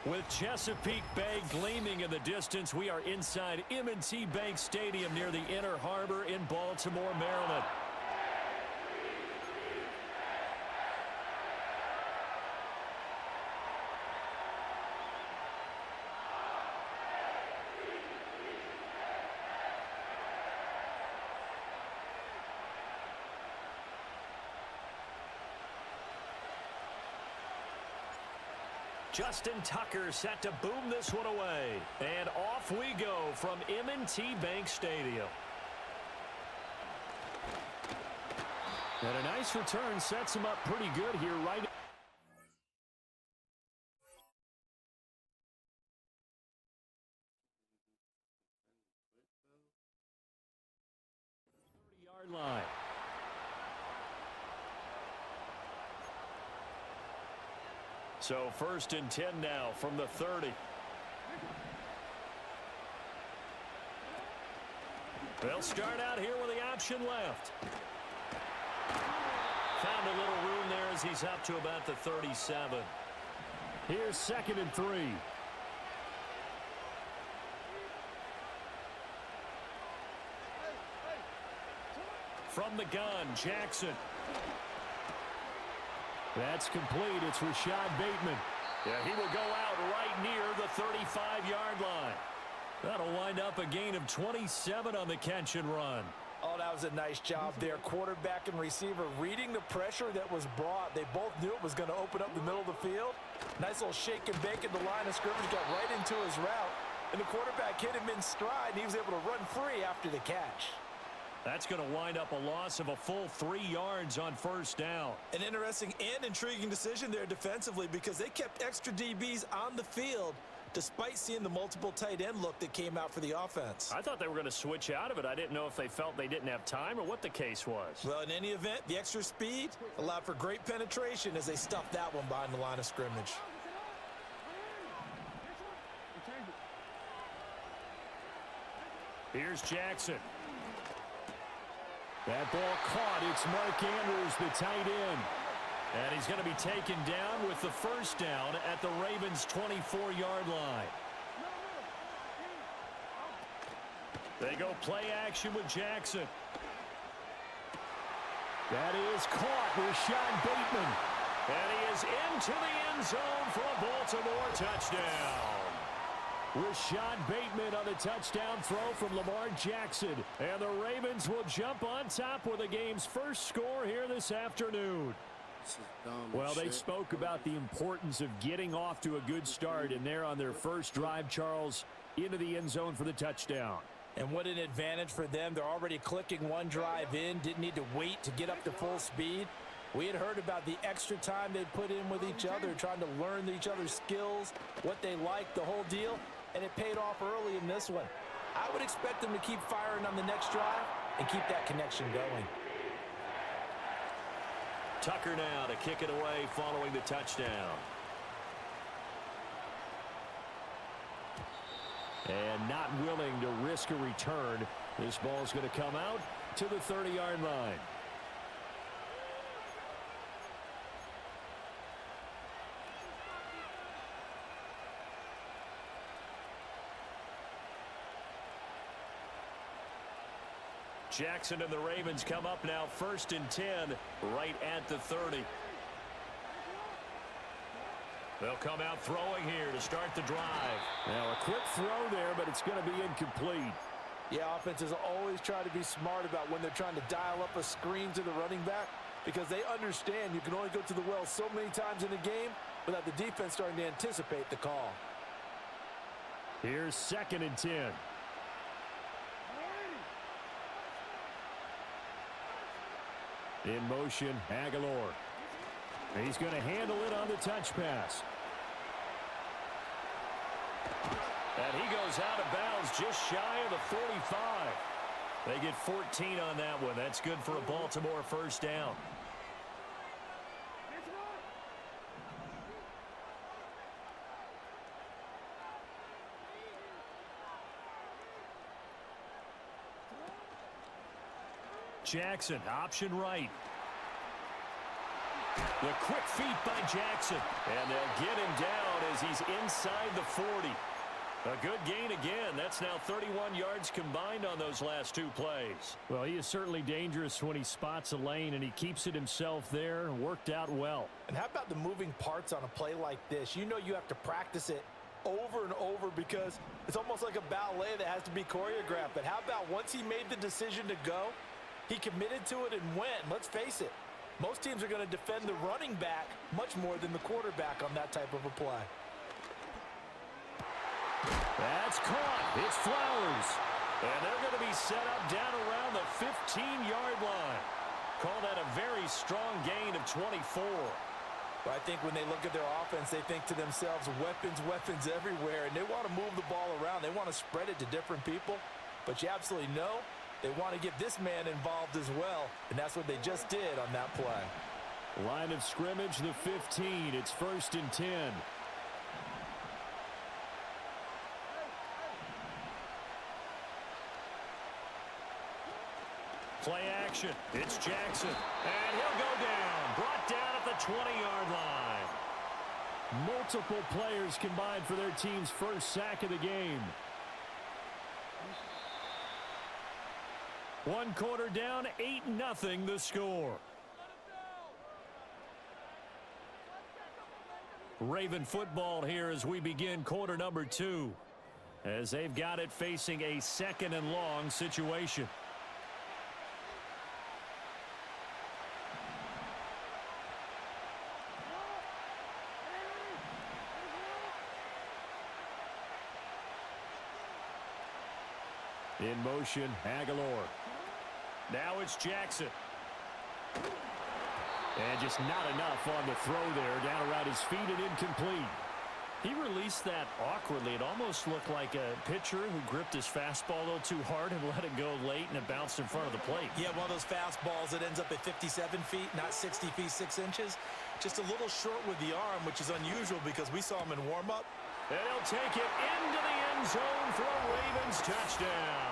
With Chesapeake Bay gleaming in the distance, we are inside M&T Bank Stadium near the Inner Harbor in Baltimore, Maryland. Justin Tucker set to boom this one away. And off we go from M&T Bank Stadium. And a nice return sets him up pretty good here right. Yard line. So 1st and 10 now from the 30. They'll start out here with the option left. Found a little room there as he's up to about the 37. Here's 2nd and 3. From the gun, Jackson. That's complete. It's Rashad Bateman. Yeah, he will go out right near the 35-yard line. That'll wind up a gain of 27 on the catch and run. Oh, that was a nice job there. Quarterback and receiver reading the pressure that was brought. They both knew it was going to open up the middle of the field. Nice little shake and bake at the line of scrimmage. Got right into his route. And the quarterback hit him in stride. And he was able to run free after the catch. That's going to wind up a loss of a full 3 yards on 1st down. An interesting and intriguing decision there defensively because they kept extra DBs on the field despite seeing the multiple tight end look that came out for the offense. I thought they were going to switch out of it. I didn't know if they felt they didn't have time or what the case was. Well, in any event, the extra speed allowed for great penetration as they stuffed that one behind the line of scrimmage. Here's Jackson. That ball caught. It's Mark Andrews, the tight end. And he's going to be taken down with the 1st down at the Ravens' 24-yard line. They go play action with Jackson. That is caught. Rashad Bateman. And he is into the end zone for a Baltimore touchdown. Rashad Bateman on the touchdown throw from Lamar Jackson. And the Ravens will jump on top with the game's first score here this afternoon. Well, they spoke about the importance of getting off to a good start, and they're on their first drive, Charles, into the end zone for the touchdown. And what an advantage for them. They're already clicking one drive in, didn't need to wait to get up to full speed. We had heard about the extra time they put in with each other, trying to learn each other's skills, what they like, the whole deal, and it paid off early in this one. I would expect them to keep firing on the next drive and keep that connection going. Tucker now to kick it away following the touchdown. And not willing to risk a return. This ball's going to come out to the 30-yard line. Jackson and the Ravens come up now 1st and 10 right at the 30. They'll come out throwing here to start the drive. Now a quick throw there, but it's going to be incomplete. Yeah, offenses always try to be smart about when they're trying to dial up a screen to the running back because they understand you can only go to the well so many times in a game without the defense starting to anticipate the call. Here's 2nd and 10. In motion, Aguilar. He's going to handle it on the touch pass. And he goes out of bounds just shy of the 45. They get 14 on that one. That's good for a Baltimore 1st down. Jackson, option right. The quick feet by Jackson. And they'll get him down as he's inside the 40. A good gain again. That's now 31 yards combined on those last two plays. Well, he is certainly dangerous when he spots a lane, and he keeps it himself there. Worked out well. And how about the moving parts on a play like this? You know you have to practice it over and over because it's almost like a ballet that has to be choreographed. But how about once he made the decision to go, he committed to it and went. Let's face it, most teams are going to defend the running back much more than the quarterback on that type of a play. That's caught. It's Flowers. And they're going to be set up down around the 15-yard line. Call that a very strong gain of 24. But I think when they look at their offense, they think to themselves, weapons, weapons everywhere, and they want to move the ball around. They want to spread it to different people. But you absolutely know they want to get this man involved as well, and that's what they just did on that play. Line of scrimmage, the 15. It's 1st and 10. Play action. It's Jackson. And he'll go down. Brought down at the 20-yard line. Multiple players combined for their team's first sack of the game. 1 quarter down, 8-0 the score. Raven football here as we begin quarter number 2. As they've got it facing a 2nd and long situation. In motion, Aguilar. Now it's Jackson. And just not enough on the throw there. Down around his feet and incomplete. He released that awkwardly. It almost looked like a pitcher who gripped his fastball a little too hard and let it go late, and it bounced in front of the plate. Yeah, one of those fastballs that ends up at 57 feet, not 60 feet, 6 inches. Just a little short with the arm, which is unusual because we saw him in warm-up. And he'll take it into the end zone for a Ravens touchdown.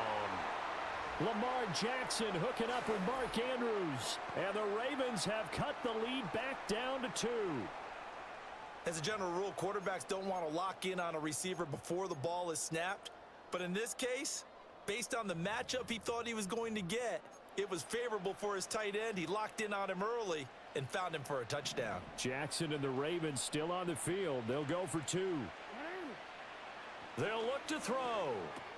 Lamar Jackson hooking up with Mark Andrews. And the Ravens have cut the lead back down to 2. As a general rule, quarterbacks don't want to lock in on a receiver before the ball is snapped. But in this case, based on the matchup he thought he was going to get, it was favorable for his tight end. He locked in on him early and found him for a touchdown. Jackson and the Ravens still on the field. They'll go for 2. They'll look to throw.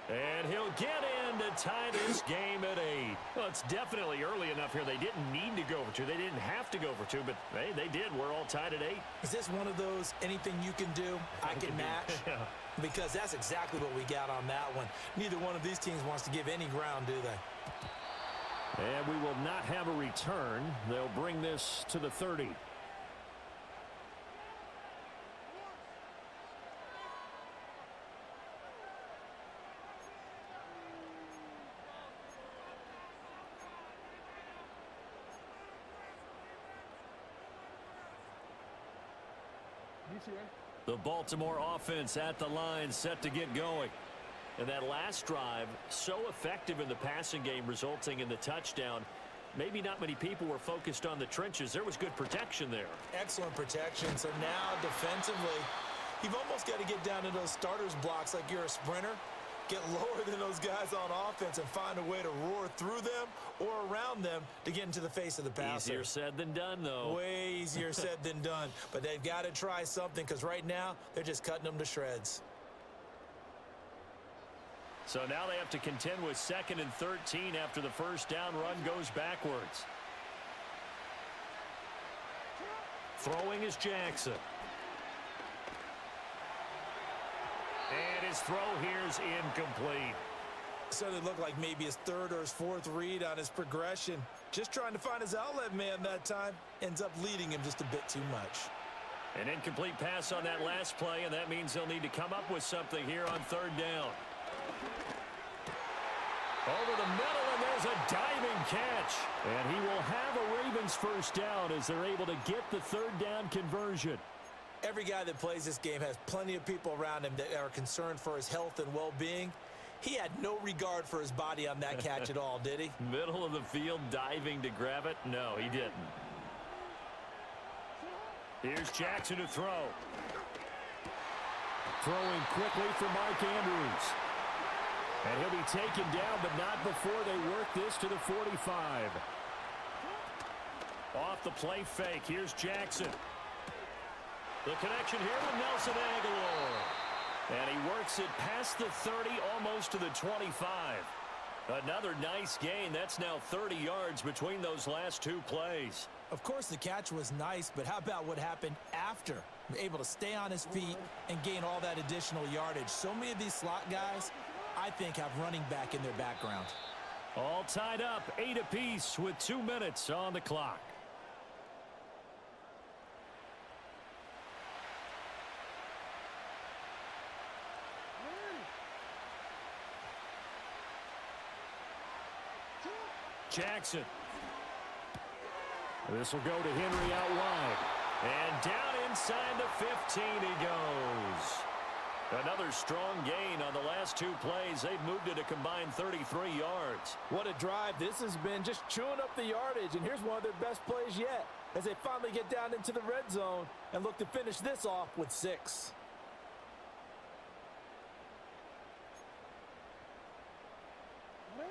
And he'll get in to tie this game at 8. Well, it's definitely early enough here. They didn't need to go for 2. They didn't have to go for 2, but they did. We're all tied at 8. Is this one of those anything you can do, I can match? Yeah. Because that's exactly what we got on that one. Neither one of these teams wants to give any ground, do they? And we will not have a return. They'll bring this to the 30. The Baltimore offense at the line, set to get going. And that last drive, so effective in the passing game, resulting in the touchdown. Maybe not many people were focused on the trenches. There was good protection there. Excellent protection. So now defensively, you've almost got to get down to those starters blocks like you're a sprinter. Get lower than those guys on offense and find a way to roar through them or around them to get into the face of the passer. Easier said than done, though. Way easier said than done. But they've got to try something because right now they're just cutting them to shreds. So now they have to contend with 2nd and 13 after the first down run goes backwards. Throwing is Jackson. And his throw here is incomplete. Certainly looked like maybe his 3rd or his 4th read on his progression. Just trying to find his outlet man that time. Ends up leading him just a bit too much. An incomplete pass on that last play, and that means they'll need to come up with something here on 3rd down. Over the middle, and there's a diving catch. And he will have a Ravens first down as they're able to get the 3rd down conversion. Every guy that plays this game has plenty of people around him that are concerned for his health and well-being. He had no regard for his body on that catch at all, did he? Middle of the field, diving to grab it? No, he didn't. Here's Jackson to throw. Throwing quickly for Mark Andrews. And he'll be taken down, but not before they work this to the 45. Off the play fake. Here's Jackson. The connection here with Nelson Aguilar. And he works it past the 30, almost to the 25. Another nice gain. That's now 30 yards between those last two plays. Of course, the catch was nice, but how about what happened after? Able to stay on his feet and gain all that additional yardage. So many of these slot guys, I think, have running back in their background. All tied up, 8 apiece with 2 minutes on the clock. Jackson. This will go to Henry out wide. And down inside the 15 he goes. Another strong gain on the last two plays. They've moved it a combined 33 yards. What a drive. This has been just chewing up the yardage. And here's one of their best plays yet as they finally get down into the red zone and look to finish this off with 6.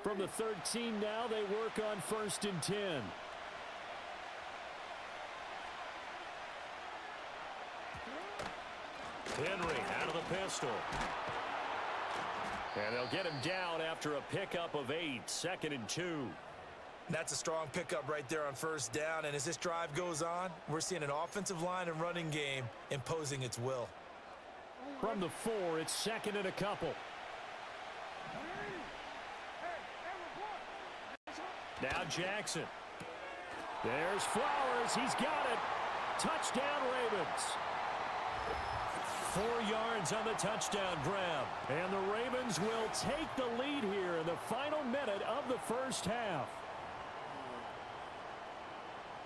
From the 13 now, they work on 1st and 10. Henry out of the pistol. And they'll get him down after a pickup of 8, 2nd and 2. That's a strong pickup right there on 1st down. And as this drive goes on, we're seeing an offensive line and running game imposing its will. From the 4, it's 2nd and a couple. Now Jackson. There's Flowers. He's got it. Touchdown, Ravens. 4 yards on the touchdown grab. And the Ravens will take the lead here in the final minute of the first half.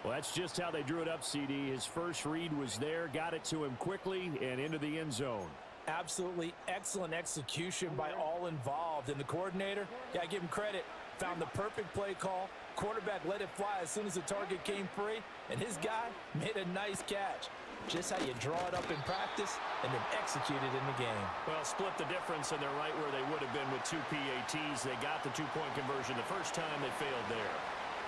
Well, that's just how they drew it up, CD. His first read was there, got it to him quickly, and into the end zone. Absolutely excellent execution by all involved. And the coordinator, yeah, give him credit. Found the perfect play call. Quarterback let it fly as soon as the target came free. And his guy made a nice catch. Just how you draw it up in practice and then execute it in the game. Well, split the difference, and they're right where they would have been with 2 PATs. They got the 2-point conversion the first time. They failed there.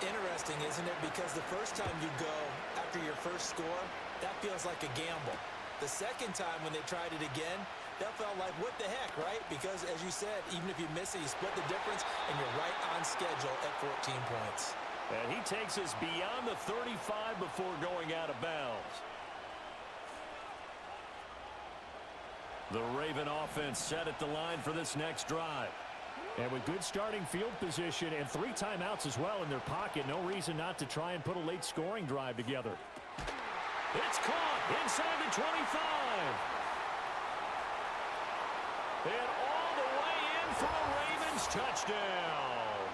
Interesting, isn't it? Because the first time you go after your first score, that feels like a gamble. The second time when they tried it again, that felt like, what the heck, right? Because, as you said, even if you miss it, you split the difference, and you're right on schedule at 14 points. And he takes us beyond the 35 before going out of bounds. The Raven offense set at the line for this next drive. And with good starting field position and 3 timeouts as well in their pocket, no reason not to try and put a late scoring drive together. It's caught inside the 25. And all the way in for a Ravens touchdown.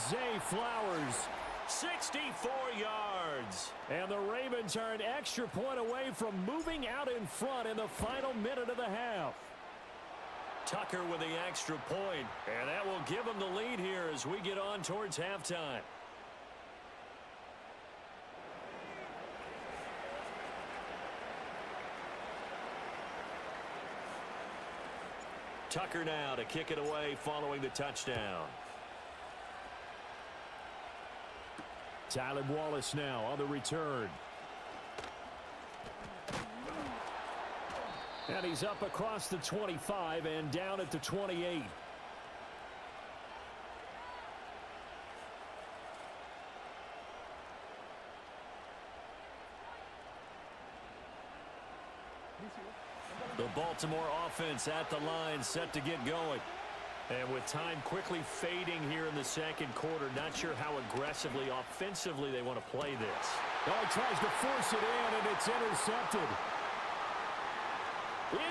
Zay Flowers. 64 yards. And the Ravens are an extra point away from moving out in front in the final minute of the half. Tucker with the extra point, and that will give them the lead here as we get on towards halftime. Tucker now to kick it away following the touchdown. Tyler Wallace now on the return. And he's up across the 25 and down at the 28. The Baltimore offense at the line, set to get going. And with time quickly fading here in the second quarter, not sure how aggressively, offensively they want to play this. Oh, he tries to force it in, and it's intercepted.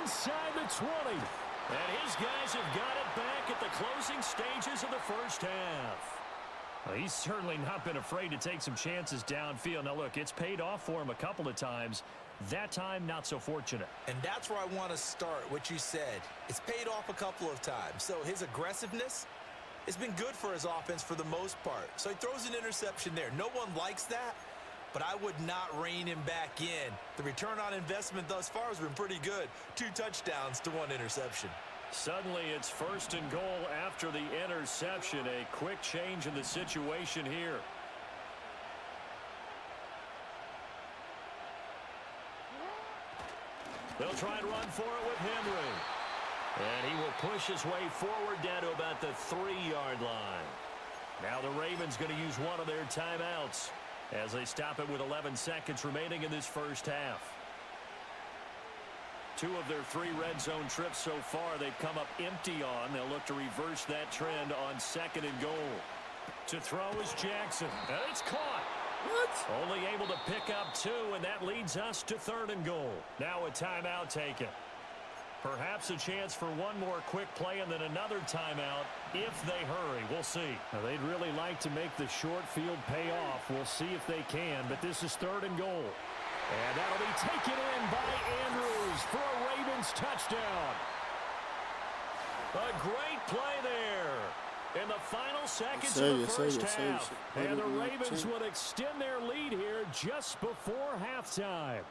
Inside the 20. And his guys have got it back at the closing stages of the first half. Well, he's certainly not been afraid to take some chances downfield. Now, look, it's paid off for him a couple of times. That time, not so fortunate. And that's where I want to start, what you said. It's paid off a couple of times. So his aggressiveness has been good for his offense for the most part. So he throws an interception there. No one likes that. but I would not rein him back in. The return on investment thus far has been pretty good. 2 touchdowns to 1 interception. Suddenly it's 1st and goal after the interception. A quick change in the situation here. They'll try and run for it with Henry. And he will push his way forward down to about the 3-yard line. Now the Ravens going to use one of their timeouts as they stop it with 11 seconds remaining in this first half. 2 of their 3 red zone trips so far they've come up empty on. They'll look to reverse that trend on 2nd and goal. To throw is Jackson. And it's caught. What? Only able to pick up 2, and that leads us to 3rd and goal. Now a timeout taken. Perhaps a chance for one more quick play and then another timeout if they hurry. We'll see. Now, they'd really like to make the short field pay off. We'll see if they can, but this is 3rd and goal. And that'll be taken in by Andrews for a Ravens touchdown. A great play there in the final seconds of the first half. And the Ravens would extend their lead here just before halftime.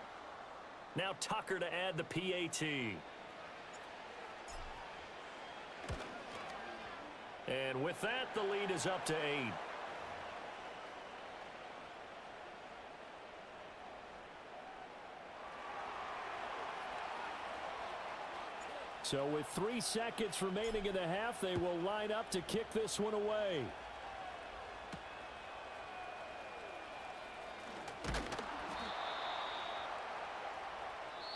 Now Tucker to add the PAT. And with that, the lead is up to 8. So with 3 seconds remaining in the half, they will line up to kick this one away.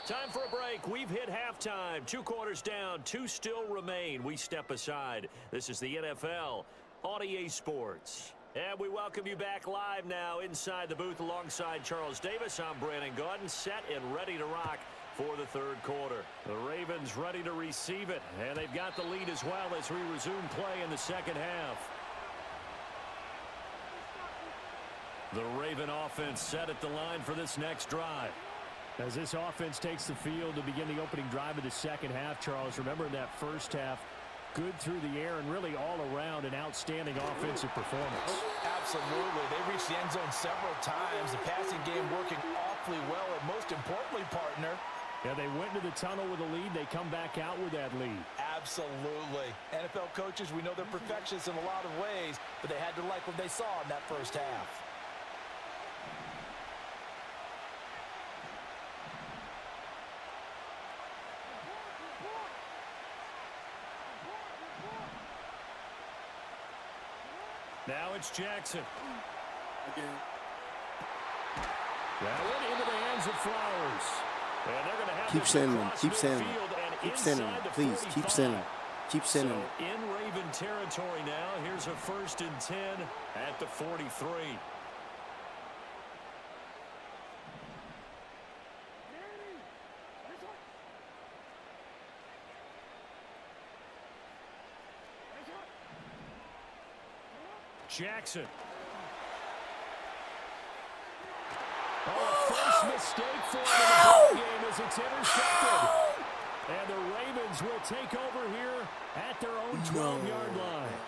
Time for a break. We've hit halftime. 2 quarters down. 2 still remain. We step aside. This is the NFL on EA Sports. And we welcome you back live now inside the booth alongside Charles Davis. I'm Brandon Gaudin, set and ready to rock for the 3rd quarter. The Ravens ready to receive it, and they've got the lead as well as we resume play in the 2nd half. The Raven offense set at the line for this next drive. As this offense takes the field to begin the opening drive of the 2nd half, Charles, remember in that first half, good through the air and really all around an outstanding offensive performance. Absolutely. They reached the end zone several times. The passing game working awfully well, and most importantly, partner, yeah, they went into the tunnel with a lead. They come back out with that lead. Absolutely. NFL coaches, we know they're perfectionists in a lot of ways, but they had to like what they saw in that first half. Now it's Jackson. Again. That went into the hands of Flowers. And they're going to have Keep sending them. Keep sending them. Keep sending them. Please, keep sending them. Keep sending them. So in Raven territory now, here's a 1st and 10 at the 43. Jackson. Oh, first mistake for him in the ball game as it's intercepted. And the Ravens will take over here at their own 12-yard line.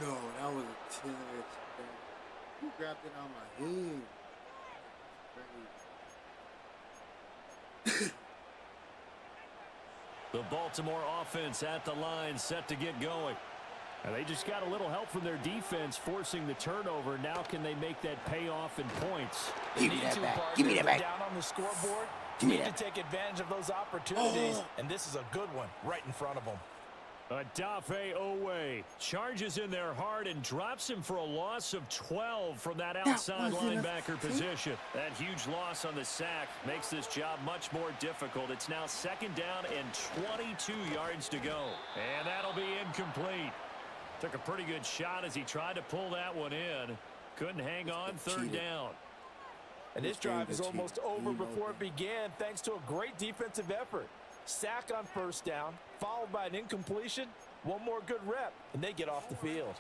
No, that was a 10-yard. Who grabbed it on my hand? The Baltimore offense at the line, set to get going. And they just got a little help from their defense forcing the turnover. Now can they make that pay off in points? Give me that back. Give me that back. Down on the scoreboard. Give me Need that. to take advantage of those opportunities, and this is a good one right in front of them. Adafe Owe charges in there hard and drops him for a loss of 12 from that outside linebacker position. That huge loss on the sack makes this job much more difficult. It's now 2nd down and 22 yards to go. And that'll be incomplete. Took a pretty good shot as he tried to pull that one in. Couldn't hang on 3rd down. And this drive is almost over before it began thanks to a great defensive effort. Sack on 1st down, followed by an incompletion. One more good rep, and they get off the field.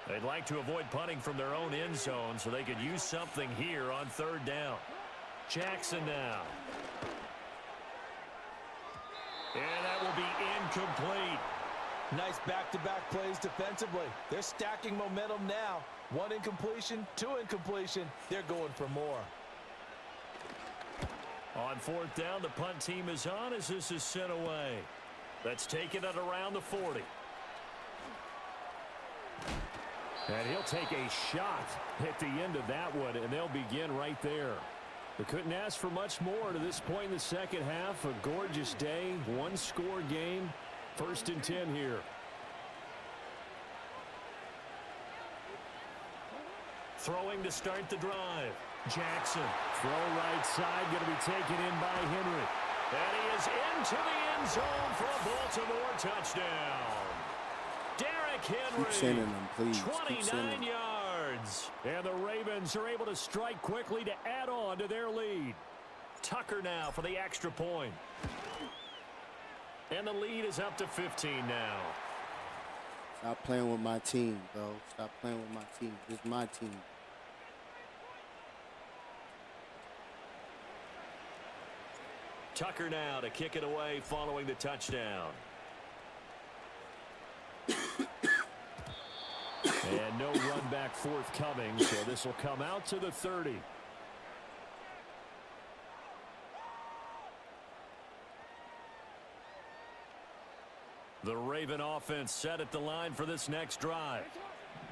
They'd like to avoid punting from their own end zone so they could use something here on 3rd down. Jackson now. And that will be incomplete. Nice back-to-back plays defensively. They're stacking momentum now. 1 incompletion, 2 incompletion. They're going for more. On 4th down, the punt team is on as this is sent away. That's taken at around the 40. And he'll take a shot at the end of that one, and they'll begin right there. They couldn't ask for much more to this point in the second half. A gorgeous day, 1-score game. 1st and 10 here. Throwing to start the drive. Jackson. Throw right side, going to be taken in by Henry. And he is into the end zone for a Baltimore touchdown. Derrick Henry. Keep sending them, please. 29 yards. And the Ravens are able to strike quickly to add on to their lead. Tucker now for the extra point. And the lead is up to 15 now. Stop playing with my team, bro. Stop playing with my team. This is my team. Tucker now to kick it away following the touchdown. And no run back forthcoming, so this will come out to the 30. The Raven offense set at the line for this next drive.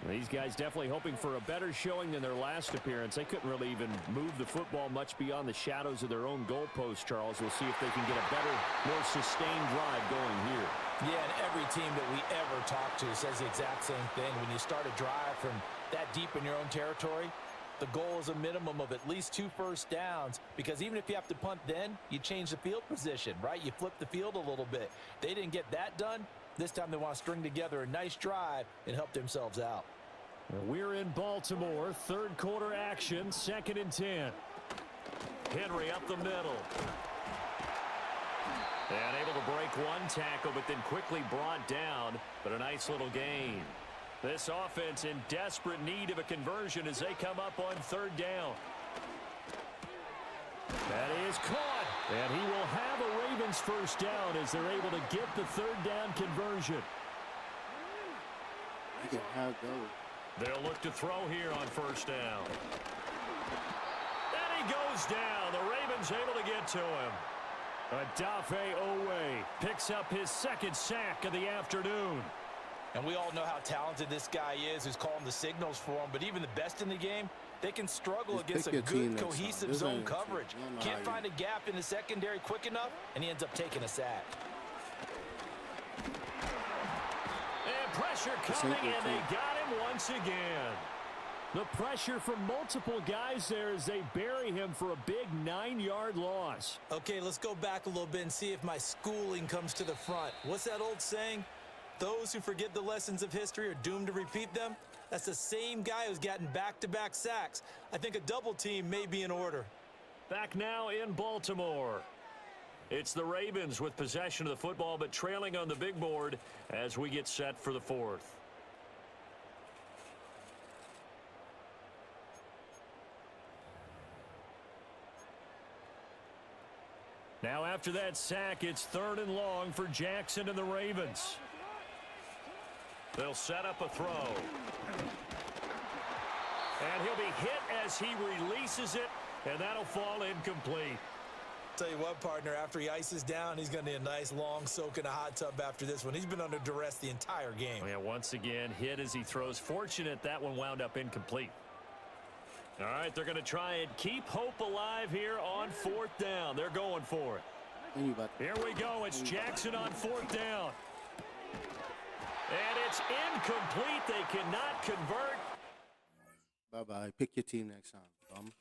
These guys definitely hoping for a better showing than their last appearance. They couldn't really even move the football much beyond the shadows of their own goalpost, Charles. We'll see if they can get a better, more sustained drive going here. Yeah, and every team that we ever talk to says the exact same thing. When you start a drive from that deep in your own territory, the goal is a minimum of at least 2 first downs, because even if you have to punt then, you change the field position, right? You flip the field a little bit. They didn't get that done. This time they want to string together a nice drive and help themselves out. We're in Baltimore, 3rd quarter action, 2nd and 10. Henry up the middle. And able to break one tackle, but then quickly brought down, but a nice little gain. This offense in desperate need of a conversion as they come up on 3rd down. That is caught, and he will have a Ravens first down as they're able to get the 3rd down conversion. Look at how it goes. They'll look to throw here on 1st down. And he goes down. The Ravens able to get to him. Odafe Owe picks up his 2nd sack of the afternoon. And we all know how talented this guy is who's calling the signals for him, but even the best in the game, they can struggle against a good, cohesive zone coverage. Can't find a gap in the secondary quick enough, and he ends up taking a sack. And pressure coming, and they got him once again. The pressure from multiple guys there as they bury him for a big 9-yard loss. Okay, let's go back a little bit and see if my schooling comes to the front. What's that old saying? Those who forget the lessons of history are doomed to repeat them. That's the same guy who's gotten back-to-back sacks. I think a double team may be in order. Back now in Baltimore. It's the Ravens with possession of the football, but trailing on the big board as we get set for the 4th. Now after that sack, it's 3rd and long for Jackson and the Ravens. They'll set up a throw. And he'll be hit as he releases it, and that'll fall incomplete. Tell you what, partner, after he ices down, he's going to need a nice long soak in a hot tub after this one. He's been under duress the entire game. Yeah, once again, hit as he throws. Fortunate that one wound up incomplete. All right, they're going to try and keep hope alive here on 4th down. They're going for it. Here we go. It's Jackson on 4th down. And it's incomplete. They cannot convert. Bye-bye. Pick your team next time, bum.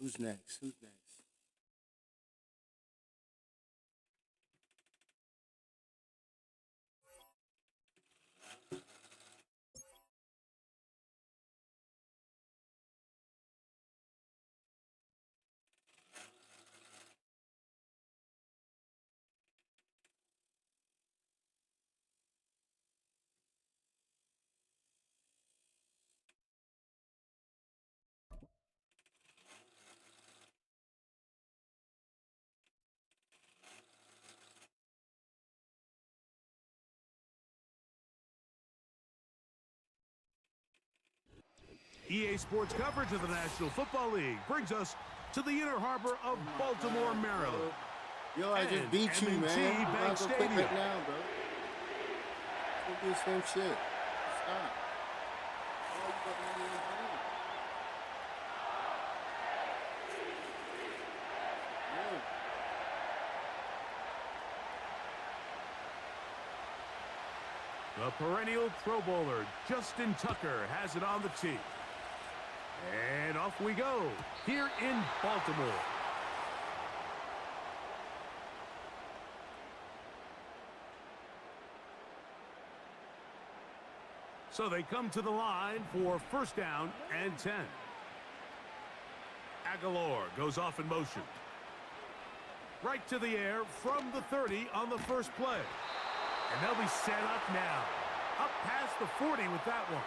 Who's next? Who's next? EA Sports coverage of the National Football League brings us to the inner harbor of Baltimore, Maryland. Yo, I just beat you, M&T man. You Bank gotta go Stadium. quit right now, bro. Don't do the same shit. Stop. Oh, you got money in your hand. Yeah. The perennial Pro Bowler, Justin Tucker, has it on the tee. And off we go, here in Baltimore. So they come to the line for first down and 10. Aguilar goes off in motion. Right to the air from the 30 on the first play. And they'll be set up now. Up past the 40 with that one.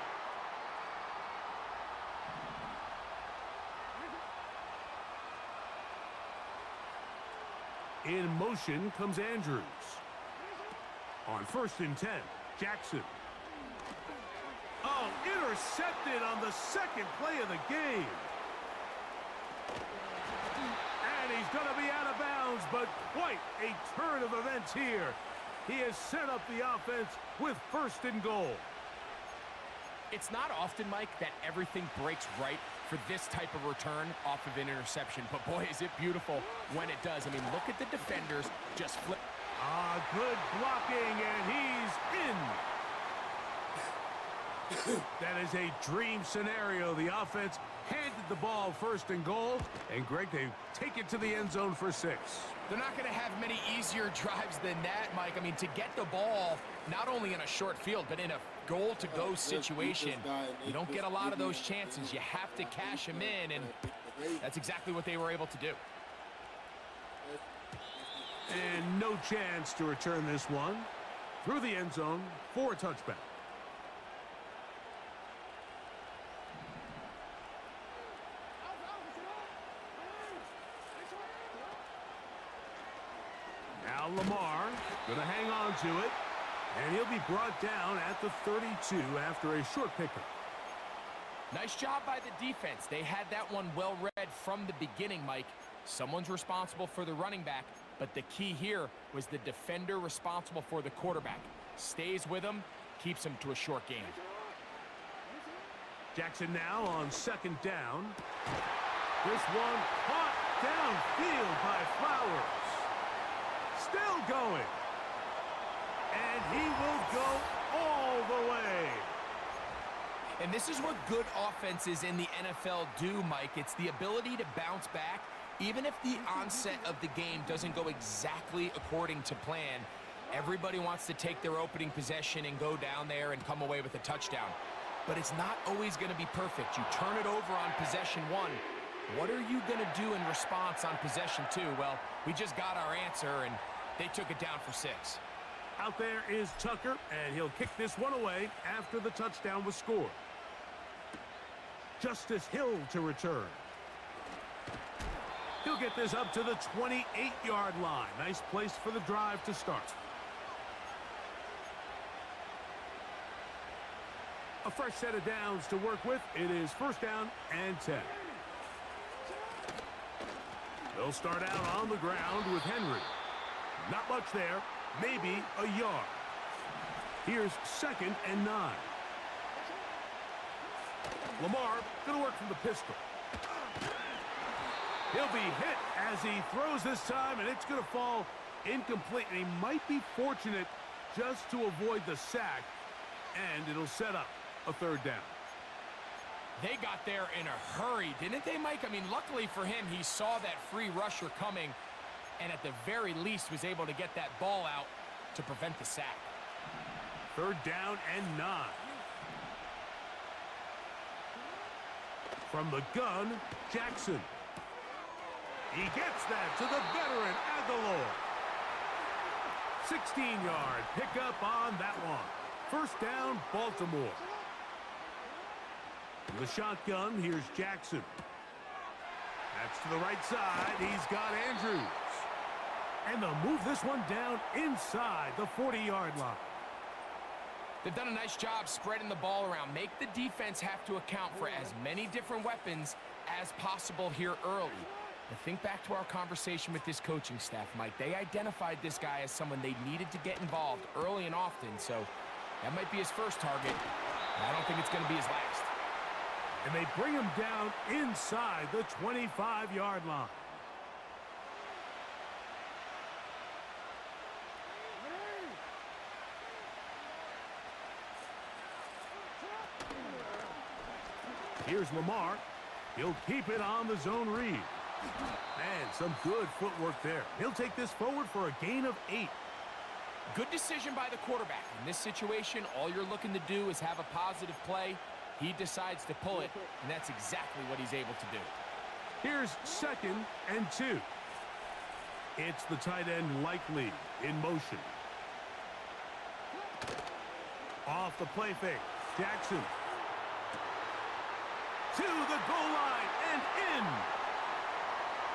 In motion comes Andrews. On first and 10, Jackson. Oh, intercepted on the second play of the game. And he's going to be out of bounds, but quite a turn of events here. He has set up the offense with first and goal. It's not often, Mike, that everything breaks right for this type of return off of an interception. But, boy, is it beautiful when it does. I mean, look at the defenders just flip. Good blocking, and he's in. That is a dream scenario. The offense handed the ball first and goal. And, Greg, they take it to the end zone for 6. They're not going to have many easier drives than that, Mike. I mean, to get the ball not only in a short field, but in a goal-to-go situation, you don't get a lot of those chances. You have to cash them in, and that's exactly what they were able to do. And no chance to return this one through the end zone for a touchback. Now Lamar going to hang on to it, and he'll be brought down at the 32 after a short pickup. Nice job by the defense. They had that one well read from the beginning, Mike. Someone's responsible for the running back, but the key here was the defender responsible for the quarterback. Stays with him, keeps him to a short gain. Jackson now on second down. This one caught downfield by Flowers. Still going. And he will go all the way. And this is what good offenses in the NFL do, Mike. It's the ability to bounce back, even if the onset of the game doesn't go exactly according to plan. Everybody wants to take their opening possession and go down there and come away with a touchdown. But it's not always going to be perfect. You turn it over on possession 1. What are you going to do in response on possession 2? Well, we just got our answer, and they took it down for 6. Out there is Tucker, and he'll kick this one away after the touchdown was scored. Justice Hill to return. He'll get this up to the 28-yard line. Nice place for the drive to start. A fresh set of downs to work with. It is first down and 10. They'll start out on the ground with Henry. Not much there. Maybe a yard. Here's second and 9. Lamar going to work from the pistol. He'll be hit as he throws this time, and it's going to fall incomplete. And he might be fortunate just to avoid the sack, and it'll set up a third down. They got there in a hurry, didn't they, Mike? I mean, luckily for him, he saw that free rusher coming and at the very least was able to get that ball out to prevent the sack. 3rd down and 9. From the gun, Jackson. He gets that to the veteran Aguilar. 16-yard pickup on that one. 1st down, Baltimore. The shotgun, here's Jackson. That's to the right side. He's got Andrews. And they'll move this one down inside the 40-yard line. They've done a nice job spreading the ball around. Make the defense have to account for as many different weapons as possible here early. And think back to our conversation with this coaching staff, Mike. They identified this guy as someone they needed to get involved early and often, so that might be his first target. I don't think it's going to be his last. And they bring him down inside the 25-yard line. Here's Lamar. He'll keep it on the zone read. Man, some good footwork there. He'll take this forward for a gain of 8. Good decision by the quarterback. In this situation, all you're looking to do is have a positive play. He decides to pull it, and that's exactly what he's able to do. Here's 2nd and 2. It's the tight end Likely in motion. Off the play fake. Jackson. To the goal line and in.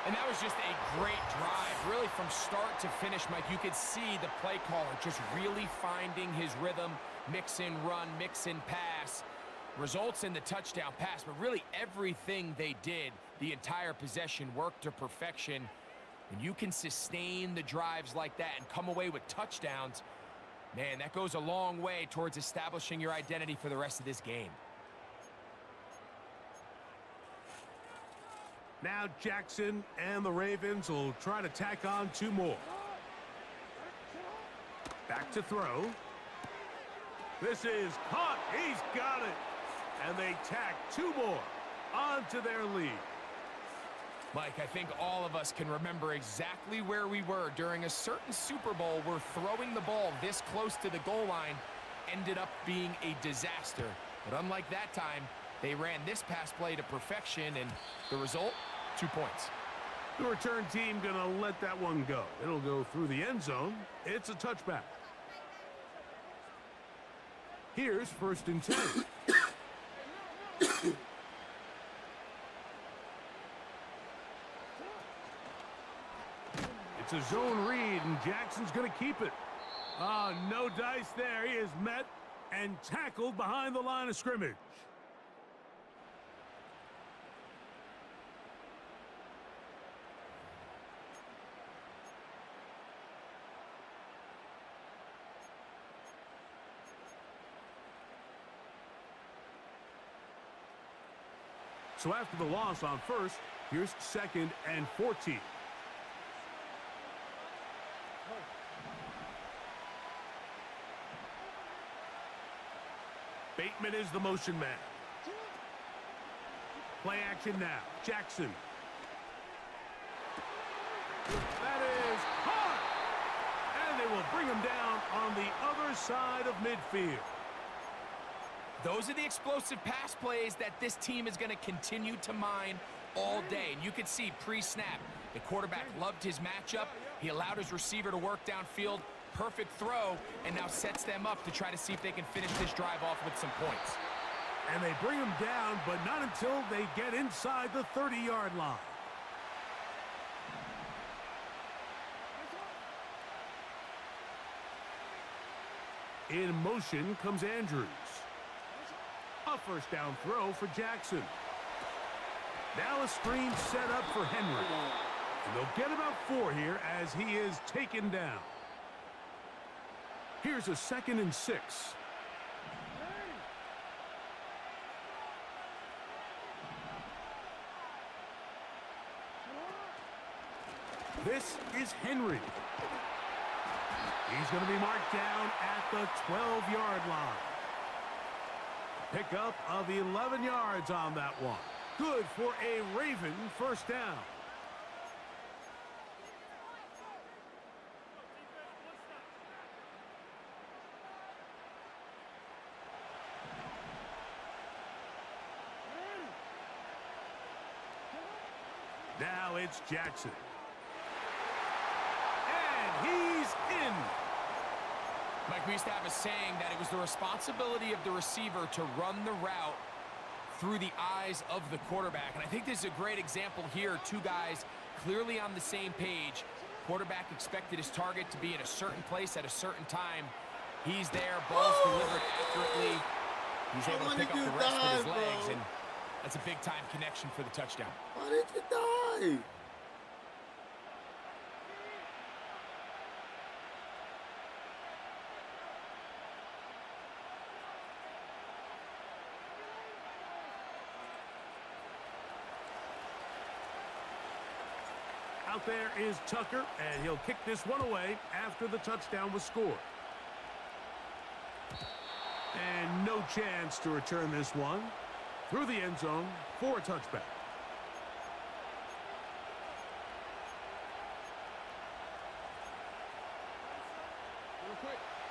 And that was just a great drive, really from start to finish, Mike. You could see the play caller just really finding his rhythm, mix in run, mix in pass. Results in the touchdown pass, but really everything they did, the entire possession worked to perfection. And you can sustain the drives like that and come away with touchdowns. Man, that goes a long way towards establishing your identity for the rest of this game. Now Jackson and the Ravens will try to tack on 2 more. Back to throw. This is caught. He's got it. And they tack 2 more onto their lead. Mike, I think all of us can remember exactly where we were during a certain Super Bowl where throwing the ball this close to the goal line ended up being a disaster. But unlike that time, they ran this pass play to perfection, and the result, 2 points. The return team going to let that one go. It'll go through the end zone. It's a touchback. Here's 1st and 10. It's a zone read, and Jackson's going to keep it. No dice there. He is met and tackled behind the line of scrimmage. So after the loss on 1st, here's 2nd and 14. Bateman is the motion man. Play action now. Jackson. That is hard. And they will bring him down on the other side of midfield. Those are the explosive pass plays that this team is going to continue to mine all day. And you can see pre-snap, the quarterback loved his matchup. He allowed his receiver to work downfield. Perfect throw, and now sets them up to try to see if they can finish this drive off with some points. And they bring him down, but not until they get inside the 30-yard line. In motion comes Andrews. A 1st down throw for Jackson. Now a screen set up for Henry. And they'll get about 4 here as he is taken down. Here's a 2nd and 6. This is Henry. He's going to be marked down at the 12-yard line. Pickup of 11 yards on that one. Good for a Raven first down. Now it's Jackson. And he's in. Mike, we used to have a saying that it was the responsibility of the receiver to run the route through the eyes of the quarterback. And I think this is a great example here. Two guys clearly on the same page. Quarterback expected his target to be in a certain place at a certain time. He's there, ball's delivered accurately. He's able to pick up the rest with his legs, and that's a big-time connection for the touchdown. Why did you die? Out there is Tucker, and he'll kick this one away after the touchdown was scored. And no chance to return this one through the end zone for a touchback.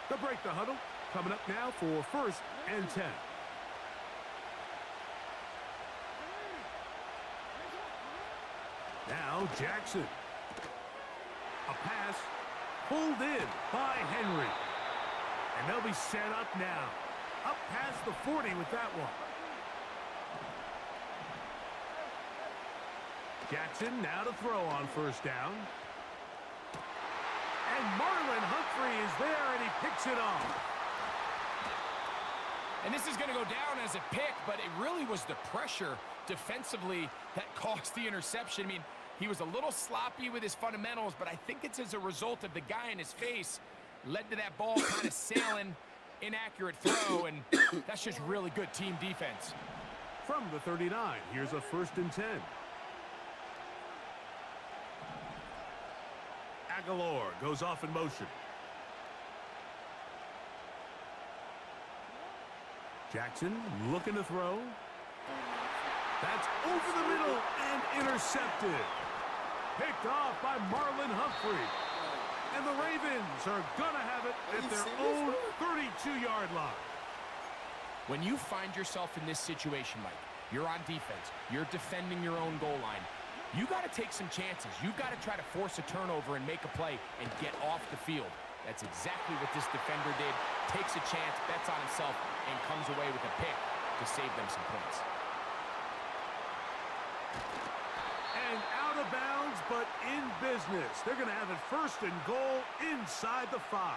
They'll break the huddle. Coming up now for 1st and 10. Now Jackson. A pass pulled in by Henry. And they'll be set up now. Up past the 40 with that one. Jackson now to throw on 1st down. And Marlon Humphrey is there, and he picks it off. And this is going to go down as a pick, but it really was the pressure defensively that caused the interception. I mean, he was a little sloppy with his fundamentals, but I think it's as a result of the guy in his face led to that ball kind of sailing, inaccurate throw, and that's just really good team defense. From the 39, here's a 1st and 10. Aguilar goes off in motion. Jackson looking to throw. That's over the middle and intercepted. Picked off by Marlon Humphrey. And the Ravens are going to have it at their own 32-yard line. When you find yourself in this situation, Mike, you're on defense, you're defending your own goal line, you got to take some chances. You got to try to force a turnover and make a play and get off the field. That's exactly what this defender did. Takes a chance, bets on himself, and comes away with a pick to save them some points. And out of bounds, but in business. They're going to have it 1st and goal inside the 5.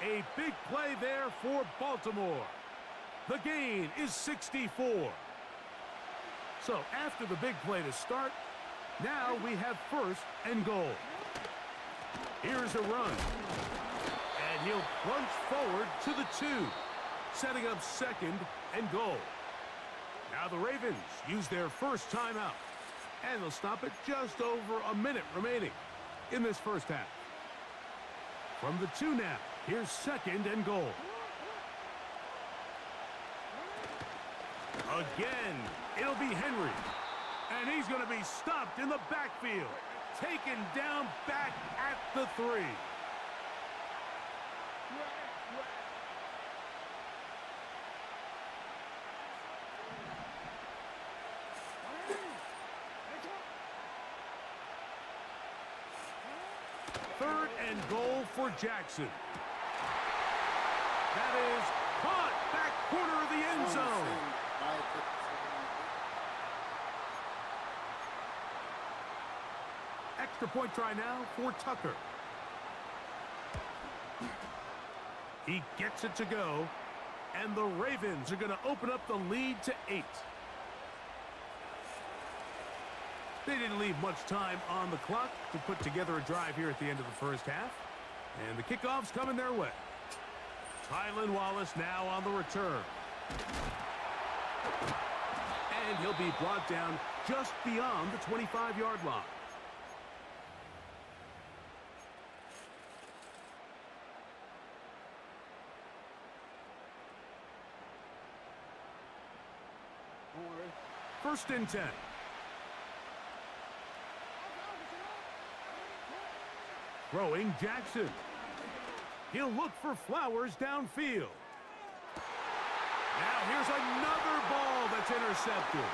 A big play there for Baltimore. The gain is 64. So after the big play to start, now we have 1st and goal. Here's a run. And he'll plunge forward to the 2, setting up 2nd and goal. Now the Ravens use their first timeout, and they'll stop it just over a minute remaining in this first half. From the 2 now, here's 2nd and goal. Again, it'll be Henry, and he's going to be stopped in the backfield, taken down back at the 3. Third and goal for Jackson. That is caught back corner of the end zone. Extra point try now for Tucker. He gets it to go, and the Ravens are going to open up the lead to 8. They didn't leave much time on the clock to put together a drive here at the end of the first half. And the kickoff's coming their way. Tylan Wallace now on the return. And he'll be brought down just beyond the 25-yard line. first and 10. Throwing Jackson. He'll look for Flowers downfield. Now here's another ball that's intercepted.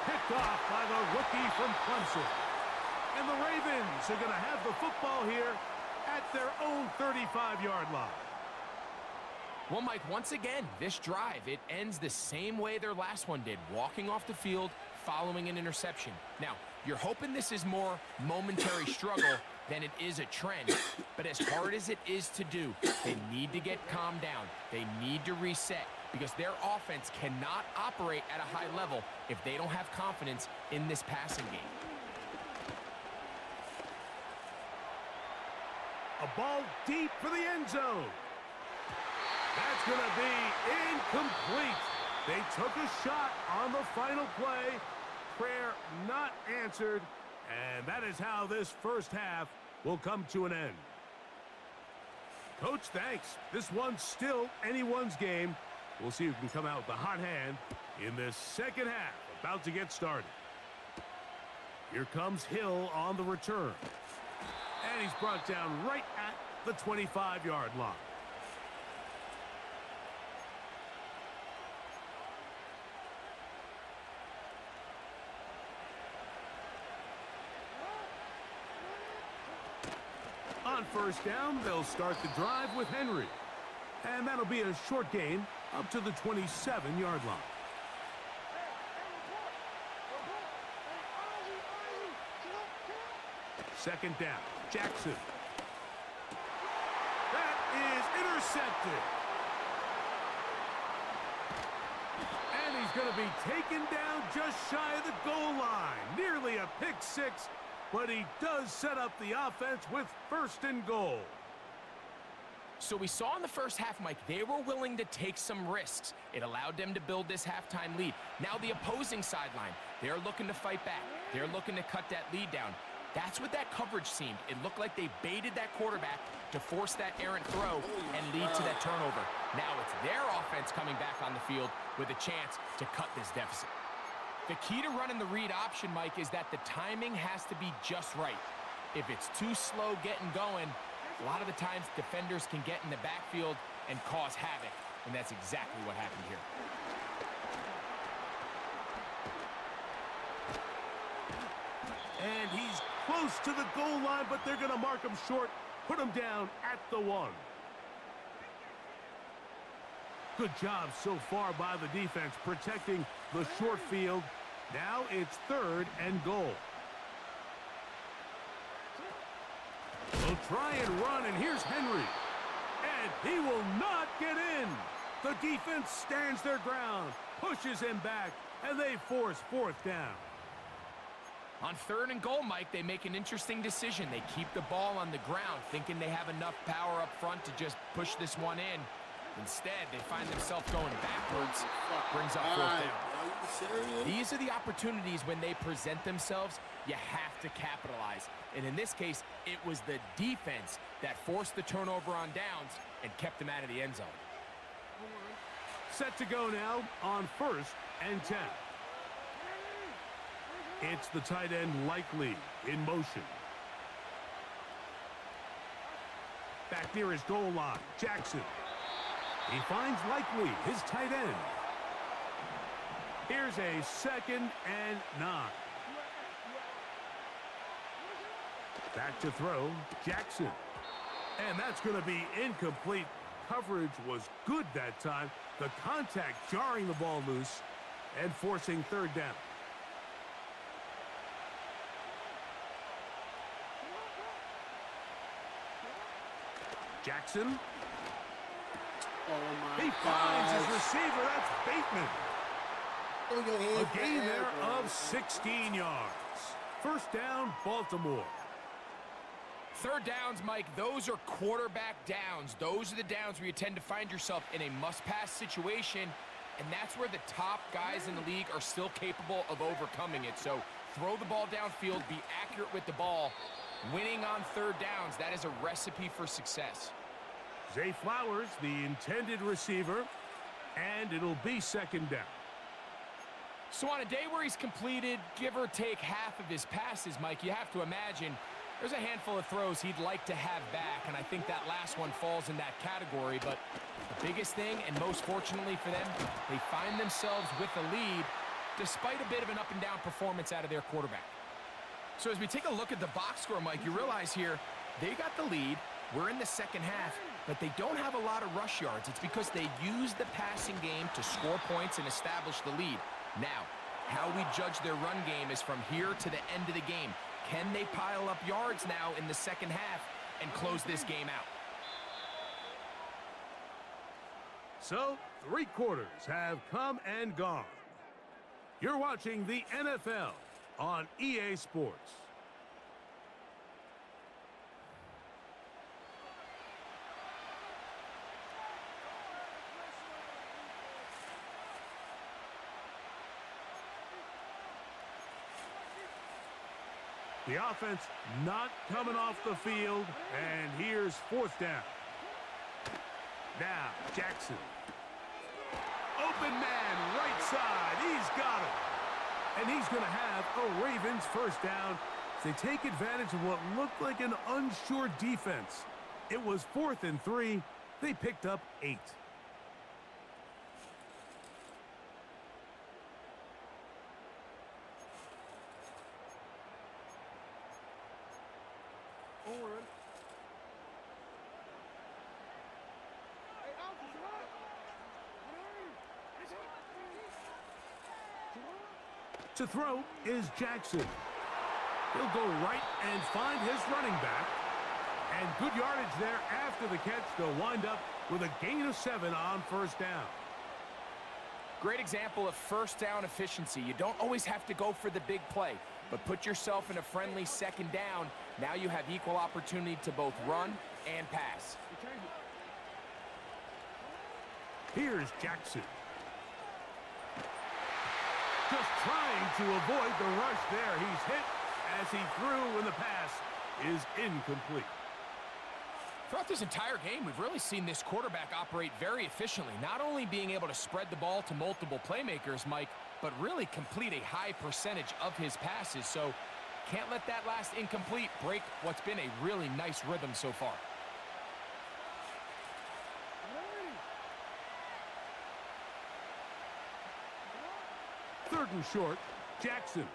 Picked off by the rookie from Clemson. And the Ravens are going to have the football here at their own 35-yard line. Well, Mike, once again, this drive, it ends the same way their last one did, walking off the field, following an interception. Now, you're hoping this is more momentary struggle than it is a trend, but as hard as it is to do, they need to get calmed down. They need to reset because their offense cannot operate at a high level if they don't have confidence in this passing game. A ball deep for the end zone. That's going to be incomplete. They took a shot on the final play. Prayer not answered. And that is how this first half will come to an end. Coach, thanks. This one's still anyone's game. We'll see who can come out with the hot hand in this second half. About to get started. Here comes Hill on the return. And he's brought down right at the 25-yard line. On first down, they'll start the drive with Henry. And that'll be a short gain up to the 27-yard line. Second down, Jackson. That is intercepted. And he's going to be taken down just shy of the goal line. Nearly a pick six, but he does set up the offense with first and goal. So we saw in the first half, Mike, they were willing to take some risks. It allowed them to build this halftime lead. Now the opposing sideline, they're looking to fight back. They're looking to cut that lead down. That's what that coverage seemed. It looked like they baited that quarterback to force that errant throw and lead to that turnover. Now it's their offense coming back on the field with a chance to cut this deficit. The key to running the read option, Mike, is that the timing has to be just right. If it's too slow getting going, a lot of the times defenders can get in the backfield and cause havoc, and that's exactly what happened here. And he's close to the goal line, but they're going to mark him short, put him down at the 1. Good job so far by the defense protecting the short field. Now it's third and goal. They'll try and run, and here's Henry. And he will not get in. The defense stands their ground, pushes him back, and they force fourth down. On third and goal, Mike, they make an interesting decision. They keep the ball on the ground, thinking they have enough power up front to just push this one in. Instead, they find themselves going backwards. Brings up fourth down. Are you serious? These are the opportunities when they present themselves, you have to capitalize. And in this case, it was the defense that forced the turnover on downs and kept them out of the end zone. Set to go now on first and 10. It's the tight end Likely in motion. Back near his goal line, Jackson. He finds Likely, his tight end. Here's a 2nd and 9. Back to throw, Jackson. And that's going to be incomplete. Coverage was good that time. The contact jarring the ball loose and forcing third down. Jackson. Oh, my He finds his receiver. That's Bateman. Throw your head A gain back, there bro. of 16 yards. First down, Baltimore. Third downs, Mike, those are quarterback downs. Those are the downs where you tend to find yourself in a must-pass situation, and that's where the top guys in the league are still capable of overcoming it. So throw the ball downfield, be accurate with the ball. Winning on third downs, that is a recipe for success. Zay Flowers, the intended receiver, and it'll be second down. So on a day where he's completed, give or take half of his passes, Mike, you have to imagine there's a handful of throws he'd like to have back, and I think that last one falls in that category. But the biggest thing, and most fortunately for them, they find themselves with the lead despite a bit of an up-and-down performance out of their quarterback. So as we take a look at the box score, Mike, you realize here they got the lead. We're in the second half, but they don't have a lot of rush yards. It's because they use the passing game to score points and establish the lead. Now, how we judge their run game is from here to the end of the game. Can they pile up yards now in the second half and close this game out? So, 3 quarters have come and gone. You're watching the NFL on EA Sports. The offense not coming off the field, and here's 4th down. Now, Jackson. Open man, right side. He's got it. And he's going to have a Ravens 1st down as they take advantage of what looked like an unsure defense. It was 4th and 3. They picked up 8. To throw is Jackson. He'll go right and find his running back. And good yardage there after the catch. They'll wind up with a gain of 7 on 1st down. Great example of 1st down efficiency. You don't always have to go for the big play, but put yourself in a friendly 2nd down. Now you have equal opportunity to both run and pass. Here's Jackson. Just trying to avoid the rush there. He's hit as he threw when the pass is incomplete. Throughout this entire game, we've really seen this quarterback operate very efficiently, not only being able to spread the ball to multiple playmakers, Mike, but really complete a high percentage of his passes. So can't let that last incomplete break what's been a really nice rhythm so far. 3rd and short, Jackson.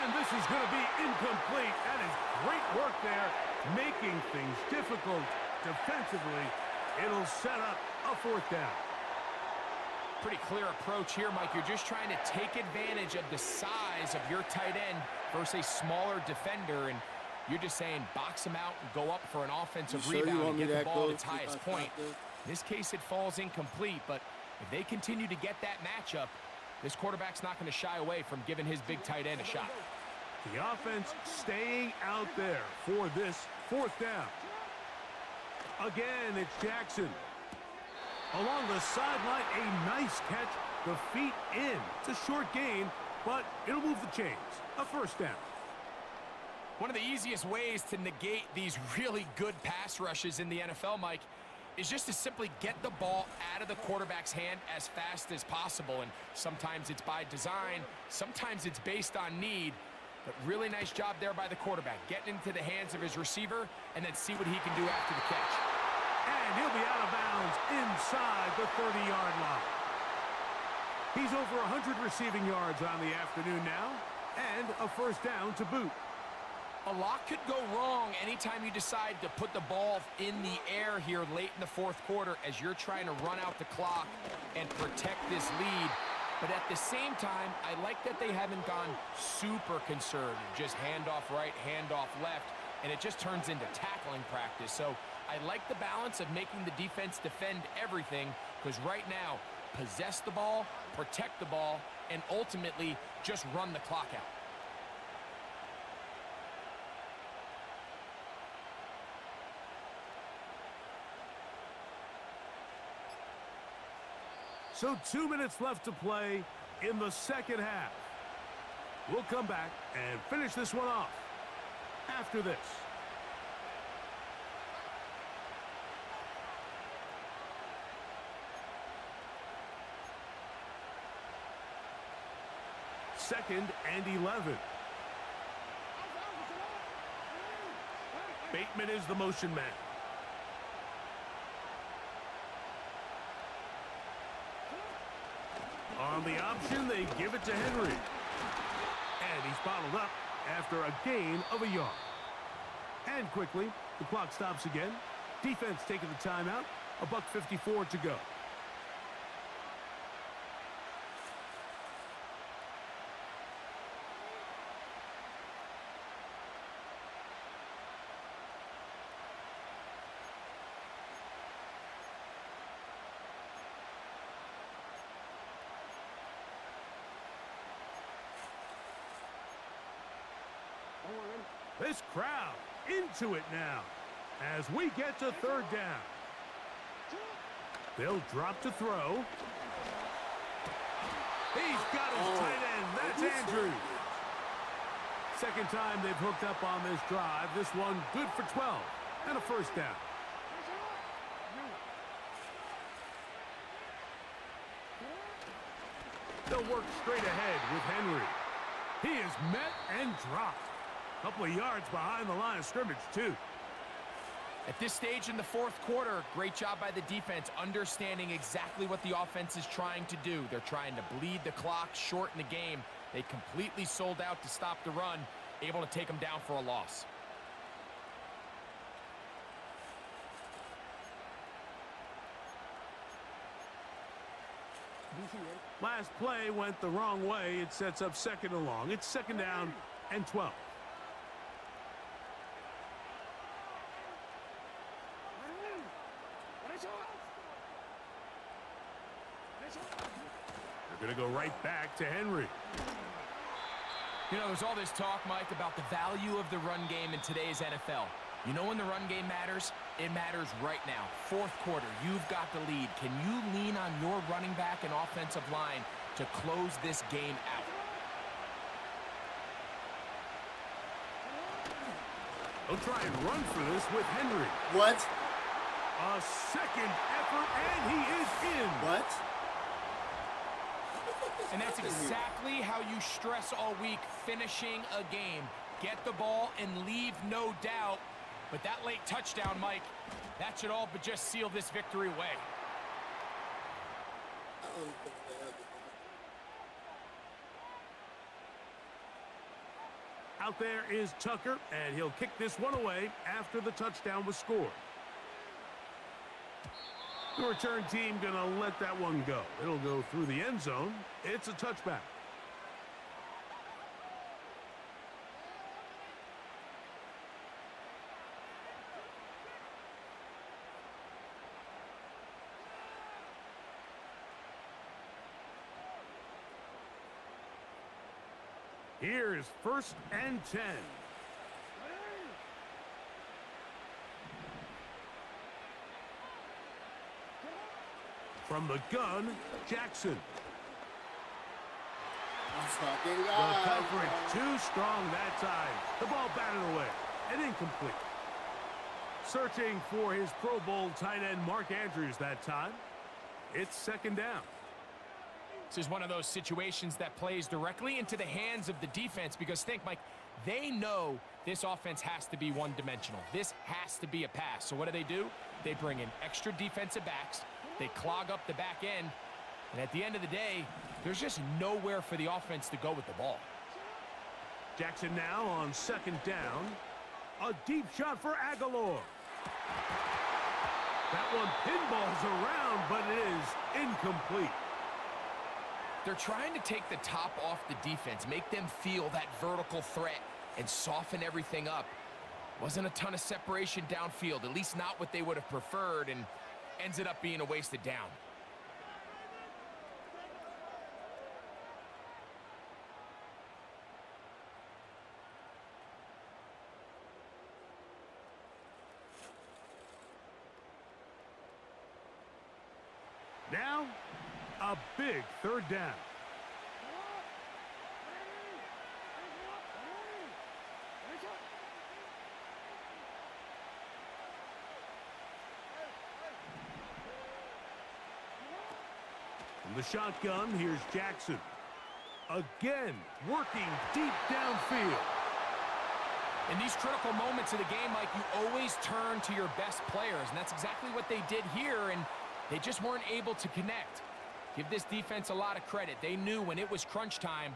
And this is going to be incomplete. That is great work there, making things difficult defensively. It'll set up a 4th down. Pretty clear approach here, Mike. You're just trying to take advantage of the size of your tight end versus a smaller defender, and you're just saying box him out and go up for an offensive rebound and get the ball at its highest point. In this case, it falls incomplete, but if they continue to get that matchup, this quarterback's not going to shy away from giving his big tight end a shot. The offense staying out there for this 4th down. Again, it's Jackson. Along the sideline, a nice catch. The feet in. It's a short gain, but it'll move the chains. A 1st down. One of the easiest ways to negate these really good pass rushes in the NFL, Mike, is just to simply get the ball out of the quarterback's hand as fast as possible. And sometimes it's by design, sometimes it's based on need. But really nice job there by the quarterback, getting into the hands of his receiver and then see what he can do after the catch. And he'll be out of bounds inside the 30-yard line. He's over 100 receiving yards on the afternoon now, and a 1st down to boot. A lot could go wrong anytime you decide to put the ball in the air here late in the 4th quarter as you're trying to run out the clock and protect this lead. But at the same time, I like that they haven't gone super conservative, just handoff right, handoff left, and it just turns into tackling practice. So I like the balance of making the defense defend everything, because right now, possess the ball, protect the ball, and ultimately just run the clock out. So 2 minutes left to play in the 2nd half. We'll come back and finish this one off after this. 2nd and 11. Bateman is the motion man. On the option, they give it to Henry. And he's bottled up after a gain of a yard. And quickly, the clock stops again. Defense taking the timeout. $1:54 to go. This crowd into it now as we get to 3rd down. They'll drop to throw. He's got his tight end. That's Andrews. Second time they've hooked up on this drive. This one good for 12 and a 1st down. They'll work straight ahead with Henry. He is met and dropped. A couple of yards behind the line of scrimmage, too. At this stage in the 4th quarter, great job by the defense, understanding exactly what the offense is trying to do. They're trying to bleed the clock, shorten the game. They completely sold out to stop the run, able to take them down for a loss. Last play went the wrong way. It sets up 2nd and long. It's 2nd down and 12. They're going to go right back to Henry. You know, there's all this talk, Mike, about the value of the run game in today's NFL. You know when the run game matters? It matters right now. 4th quarter, you've got the lead. Can you lean on your running back and offensive line to close this game out? They'll try and run for this with Henry. What? A 2nd effort, and he is in. What? And that's exactly how you stress all week, finishing a game. Get the ball and leave no doubt. But that late touchdown, Mike, that should all but just seal this victory away. Out there is Tucker, and he'll kick this one away after the touchdown was scored. The return team going to let that one go. It'll go through the end zone. It's a touchback. Here is 1st and 10. From the gun, Jackson. Fucking The God. coverage too strong that time. The ball batted away and incomplete. Searching for his Pro Bowl tight end Mark Andrews that time. It's 2nd down. This is one of those situations that plays directly into the hands of the defense because think, Mike, they know this offense has to be one-dimensional. This has to be a pass. So what do? They bring in extra defensive backs. They clog up the back end. And at the end of the day, there's just nowhere for the offense to go with the ball. Jackson now on 2nd down. A deep shot for Aguilar. That one pinballs around, but it is incomplete. They're trying to take the top off the defense, make them feel that vertical threat, and soften everything up. Wasn't a ton of separation downfield, at least not what they would have preferred, and ended up being a wasted down. Now, a big 3rd down. From the shotgun, here's Jackson. Again, working deep downfield. In these critical moments of the game, Mike, you always turn to your best players, and that's exactly what they did here, and they just weren't able to connect. Give this defense a lot of credit. They knew when it was crunch time,